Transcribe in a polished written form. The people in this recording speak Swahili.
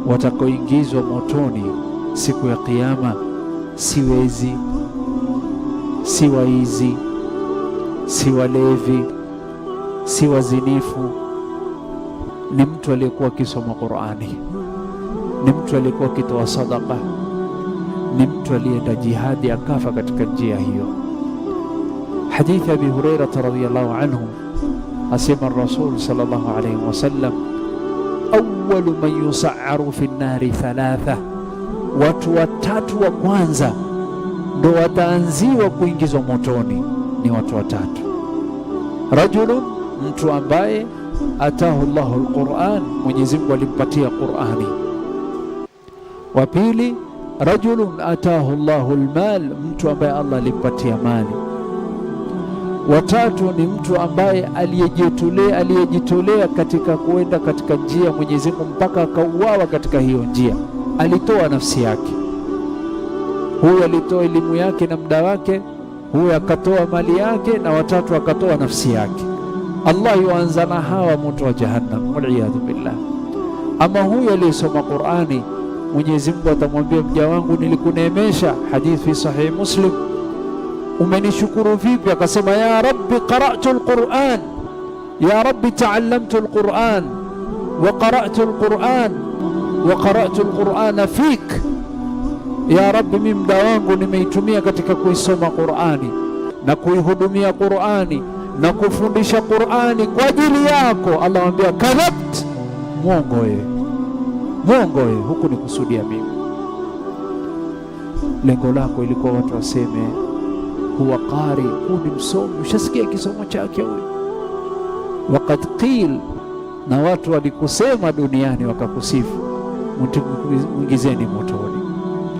watakaoingizwa motoni siku ya Kiyama si wezi, si waizi, si walevi, si wazinifu. Ni mtu aliyekuwa akisoma Qur'ani, ni mtu aliyekuwa akitoa sadaka, ni mtu aliyeenda jihadi akafa katika njia hiyo. Hadithi Abi Hurairah radhiyallahu anhu asema Rasul sallallahu alayhi wasallam, awwalu man yus'aru fi an-nari thalatha, watu watatu wa kwanza ndo wataanziwa kuingizwa motoni. Ni watu watatu: rajulun, mtu ambaye atahu Allahu al-Qur'an, Mwenyezi Mungu alimpatia Qur'ani. Wa pili, rajulun atahu Allahu al-mal, mtu ambaye Allah alimpatia mali. Watatu ni mtu ambaye aliyejitolea katika kuenda katika njia ya Mwenyezi Mungu mpaka akauawa katika hiyo njia. Alitoa nafsi yake. Huyu alitoa elimu yake na muda wake, huyu akatoa mali yake, na watatu akatoa nafsi yake. Allah yuanza na hawa moto wa Jahannam, waliyadhu billah. Ama huyu aliyesoma Qur'ani, Mwenyezi Mungu atamwambia, mja wangu nilikuneemesha, hadithi fi sahih Muslim, umenishukuru vipi? Akasema, ya rabbi qara'tu al-Qur'an, ya rabbi ta'allamtu al-Qur'an wa qara'tu al-Qur'an wa qara'tu al-Qur'ana fik. Ya rabbi, mimi muda wangu nimeitumia katika kuisoma Qur'ani na kuihudumia Qur'ani na kufundisha Qur'ani kwa ajili yako. Allah anamwambia, kadhabt, mwongo wewe, mwongo wewe, huku nikusudia mimi. Lengo lako ilikuwa watu waseme huwa qari, huyu ni msomi, ushasikia kisomo chake huyu. Waqad qil, na watu walikusema duniani wakakusifu, mwingizeni motoni.